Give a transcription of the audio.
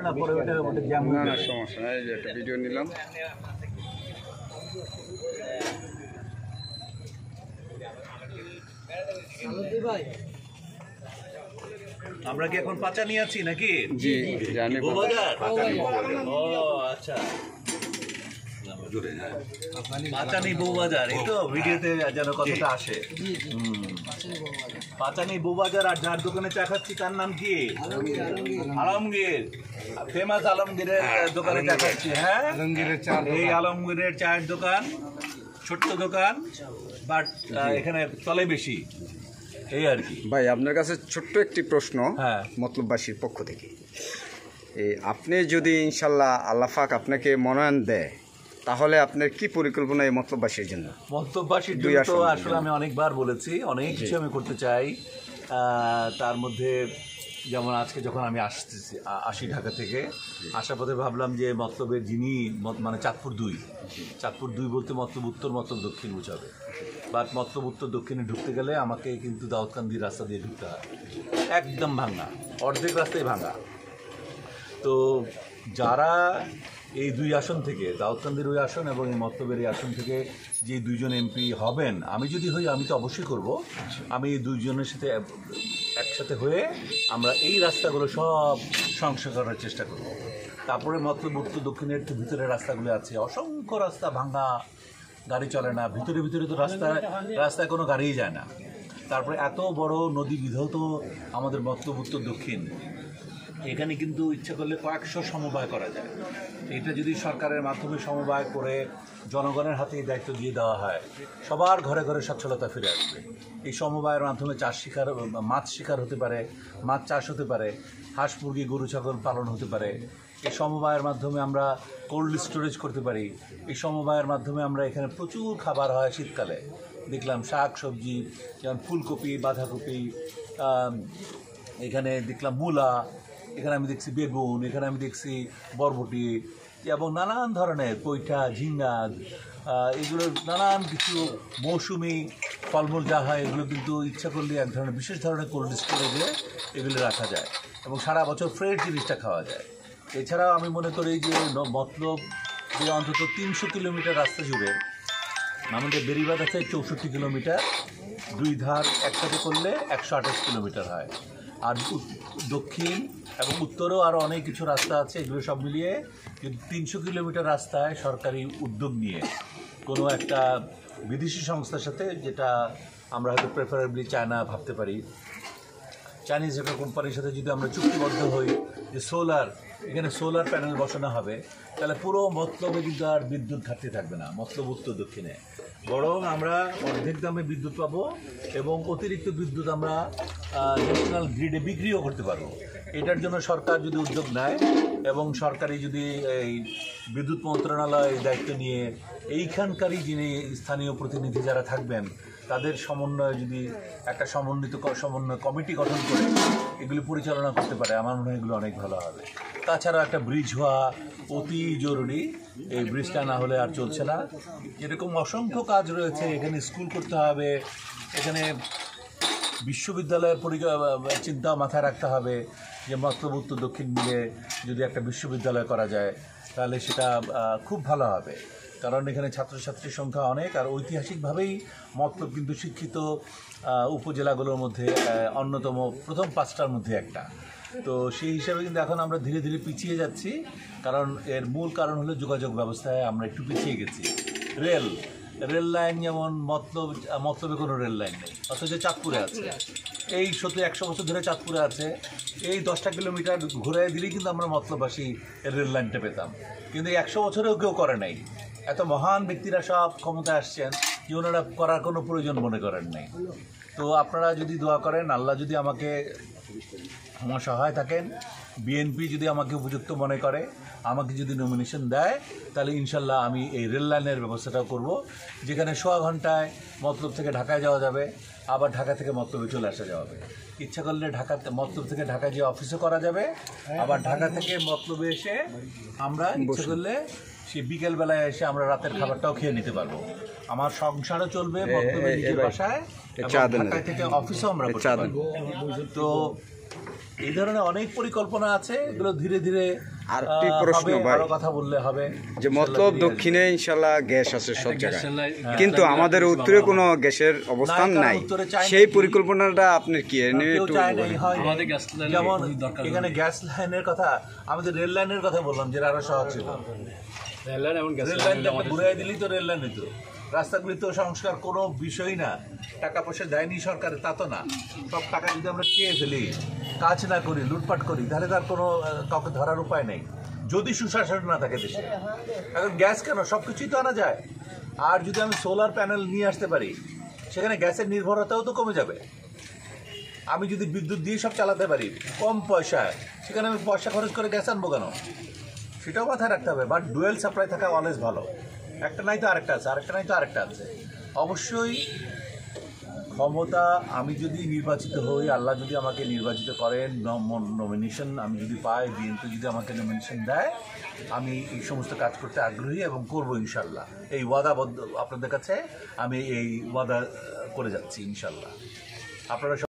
না পরে ওটা জ্যাম না না সমস্যা নাই, এই যে একটা ভিডিও নিলাম। আমরা কি এখন পাচানি আছি নাকি? জি জানি। বউবাজার? ও আচ্ছা, পাচানি বউবাজার, এই তো ভিডিওতে যেন কথাটা আসে। পাচানি বউবাজার। আর যার দোকানে চা খাচ্ছি তার নাম কি? আলমগীর, ফেমাস আলমগীরের দোকানে চা খাচ্ছি। হ্যাঁ, এই আলমগীরের চায়ের দোকান, ছোট্ট দোকান, বাট এখানে চলে বেশি, এই আর কি। ভাই আপনার কাছে ছোট্ট একটি প্রশ্ন, হ্যাঁ, মতলববাসীর পক্ষ থেকে। এই আপনি যদি ইনশাল্লাহ আল্লাহ পাক আপনাকে মনোনয়ন দেয়, তাহলে আপনার কি পরিকল্পনা এই মতলববাসীর জন্য? মতলববাসীর জন্য তো আসলে আমি অনেকবার বলেছি, অনেক কিছু আমি করতে চাই। তার মধ্যে যেমন আজকে যখন আমি আসি ঢাকা থেকে, আসার পথে ভাবলাম যে মতলবের যিনি মানে চাঁদপুর 2 বলতে মতলব উত্তর, মতলব দক্ষিণ বোঝাবে। বাট মতলব উত্তর দক্ষিণে ঢুকতে গেলে আমাকে কিন্তু দাউদকান্দির রাস্তা দিয়ে ঢুকতে হয়, একদম ভাঙা, অর্ধেক রাস্তায় ভাঙা। তো যারা এই 2 আসন থেকে, দাউদকান্দির ওই আসন এবং এই মতলবের এই আসন থেকে যে 2 জন এমপি হবেন, আমি যদি হই, আমি তো অবশ্যই করব, আমি এই 2 জনের সাথে একসাথে হয়ে আমরা এই রাস্তাগুলো সব সংস্কার করার চেষ্টা করব। তারপরে মতলব উত্তর দক্ষিণের তো ভিতরের রাস্তাগুলো আছে, অসংখ্য রাস্তা ভাঙা, গাড়ি চলে না, ভিতরে তো রাস্তায় কোনো গাড়িই যায় না। তারপরে এত বড় নদী বিধৌত আমাদের মতলব উত্তর দক্ষিণ, এখানে কিন্তু ইচ্ছা করলে কয়েকশো সমবায় করা যায়। এটা যদি সরকারের মাধ্যমে সমবায় করে জনগণের হাতে এই দায়িত্ব দিয়ে দেওয়া হয়, সবার ঘরে ঘরে সচ্ছলতা ফিরে আসবে। এই সমবায়ের মাধ্যমে মাছ শিকার হতে পারে, মাছ চাষ হতে পারে, হাঁস মুরগি গরু ছাগল পালন হতে পারে। এই সমবায়ের মাধ্যমে আমরা কোল্ড স্টোরেজ করতে পারি। এই সমবায়ের মাধ্যমে আমরা এখানে প্রচুর খাবার হয় শীতকালে, দেখলাম শাক সবজি, যেমন ফুলকপি, বাঁধাকপি, এখানে দেখলাম মূলা, এখানে আমি দেখছি বেগুন, এখানে আমি দেখছি বরবটি এবং নানান ধরনের পৈঠা, ঝিঙ্গা, এগুলো নানান কিছু মৌসুমি ফলমূল যা হয়, এগুলো কিন্তু ইচ্ছা করলে এক ধরনের বিশেষ ধরনের কোল্ড স্টোরেজে এগুলো রাখা যায় এবং সারা বছর ফ্রেশ জিনিসটা খাওয়া যায়। এছাড়াও আমি মনে করি যে মতলব যে অন্তত 300 কিলোমিটার রাস্তা জুড়ে আমাদের বেড়িবাঁধ আছে 64 কিলোমিটার, 2 ধার একসাথে করলে 128 কিলোমিটার হয়। আর দক্ষিণ এবং উত্তরেও আরও অনেক কিছু রাস্তা আছে, এগুলো সব মিলিয়ে যদি 300 কিলোমিটার রাস্তায় সরকারি উদ্যোগ নিয়ে কোনো একটা বিদেশি সংস্থার সাথে, যেটা আমরা হয়তো প্রেফারেবলি চায়না ভাবতে পারি, চাইনিজ একটা কোম্পানির সাথে যদি আমরা চুক্তিবদ্ধ হই যে এখানে সোলার প্যানেল বসানো হবে, তাহলে পুরো মতলবে কিন্তু আর বিদ্যুৎ ঘাটতি থাকবে না, মতলব উত্তর দক্ষিণে, বরং আমরা অর্ধেক দামে বিদ্যুৎ পাবো এবং অতিরিক্ত বিদ্যুৎ আমরা ন্যাশনাল গ্রিডে বিক্রিও করতে পারবো। এটার জন্য সরকার যদি উদ্যোগ নেয় এবং সরকারি যদি এই বিদ্যুৎ মন্ত্রণালয় দায়িত্ব নিয়ে এইখানকারই যিনি স্থানীয় প্রতিনিধি যারা থাকবেন, তাদের সমন্বয়ে যদি একটা সমন্বয় কমিটি গঠন করে এগুলি পরিচালনা করতে পারে, আমার মনে হয় এগুলো অনেক ভালো হবে। তাছাড়া একটা ব্রিজ হওয়া অতি জরুরি, এই ব্রিজটা না হলে আর চলছে না। এরকম অসংখ্য কাজ রয়েছে, এখানে স্কুল করতে হবে, এখানে বিশ্ববিদ্যালয়ের চিন্তা মাথায় রাখতে হবে যে মতলব উত্তর দক্ষিণ মিলে যদি একটা বিশ্ববিদ্যালয় করা যায় তাহলে সেটা খুব ভালো হবে, কারণ এখানে ছাত্রছাত্রীর সংখ্যা অনেক। আর ঐতিহাসিকভাবেই মতলব কিন্তু শিক্ষিত উপজেলাগুলোর মধ্যে অন্যতম, প্রথম 5টার মধ্যে একটা। তো সেই হিসাবে কিন্তু এখন আমরা ধীরে ধীরে পিছিয়ে যাচ্ছি, কারণ এর মূল কারণ হলো যোগাযোগ ব্যবস্থায় আমরা একটু পিছিয়ে গেছি। রেল লাইন যেমন মতলবে কোনো রেল লাইন নেই, অথচ চাঁদপুরে আছে। এই 100 বছর ধরে চাঁদপুরে আছে, এই 10টা কিলোমিটার ঘুরে দিলেই কিন্তু আমরা মতলববাসী রেল লাইনটা পেতাম, কিন্তু 100 বছরেও কেউ করে নাই। এত মহান ব্যক্তিরা সব ক্ষমতায় আসছেন যে ওনারা করার কোনো প্রয়োজন মনে করেন নাই। তো আপনারা যদি দোয়া করেন, আল্লাহ যদি আমার সহায় থাকেন, বিএনপি যদি আমাকে উপযুক্ত মনে করে, আমাকে যদি নমিনেশন দেয়, তাহলে ইনশাল্লাহ আমি এই রেল লাইনের ব্যবস্থাটাও করব, যেখানে 1.5 ঘন্টায় মতলব থেকে ঢাকায় যাওয়া যাবে, আবার ঢাকা থেকে মতলবে চলে আসা যাবে। ইচ্ছা করলে মতলব থেকে ঢাকায় যে অফিসও করা যাবে, আবার ঢাকা থেকে মতলবে এসে আমরা ইচ্ছা করলে সেই বিকেলবেলায় এসে আমরা রাতের খাবারটাও খেয়ে নিতে পারবো। আমার সংসারও চলবে মতলবে নিজের বাসায়, ঢাকা থেকে অফিসও আমরা করতে পারবো। তো এই ধরনের অনেক পরিকল্পনা আছে, এগুলো ধীরে ধীরে আর একটি প্রশ্ন ভাই, আরো কথা বললে হবে যে মতলব দক্ষিণে ইনশাল্লাহ গ্যাস আছে সব জায়গায়, কিন্তু আমাদের উত্তরে কোনো গ্যাসের অবস্থান নাই, সেই পরিকল্পনাটা আপনি কি যেমন এখানে গ্যাস লাইনের কথা, আমাদের রেল লাইনের কথা বললাম, যেটা আরো সহজ ছিল। রেল লাইন ঘুরাই দিলেই তো রেল লাইন হতো। রাস্তাগুলি তো সংস্কার কোনো বিষয় না, টাকা পয়সা দেয়নি সরকার তা তো না। সব টাকা যদি আমরা খেয়ে ফেলি, কাজ না করি, লুটপাট করি, তাহলে তার কোনো কাউকে ধরার উপায় নেই, যদি সুশাসন না থাকে দেশে। এখন গ্যাস কেন, সব কিছুই তো আনা যায়। আর যদি আমি সোলার প্যানেল নিয়ে আসতে পারি, সেখানে গ্যাসের নির্ভরতাও তো কমে যাবে। আমি যদি বিদ্যুৎ দিয়ে সব চালাতে পারি কম পয়সায়, সেখানে আমি পয়সা খরচ করে গ্যাস আনবো কেন, সেটাও মাথায় রাখতে হবে। বাট ডুয়েল সাপ্লাই থাকা অলওয়েজ ভালো। একটা নাই তো আরেকটা আছে, আরেকটা নাই তো আরেকটা আছে। অবশ্যই ক্ষমতা, আমি যদি নির্বাচিত হই, আল্লাহ যদি আমাকে নির্বাচিত করেন, নমিনেশন আমি যদি পাই, বিএনপি যদি আমাকে নমিনেশন দেয়, আমি এই সমস্ত কাজ করতে আগ্রহী এবং করবো ইনশাল্লাহ। এই ওয়াদাবদ্ধ আপনাদের কাছে আমি এই ওয়াদা করে যাচ্ছি ইনশাল্লাহ। আপনারা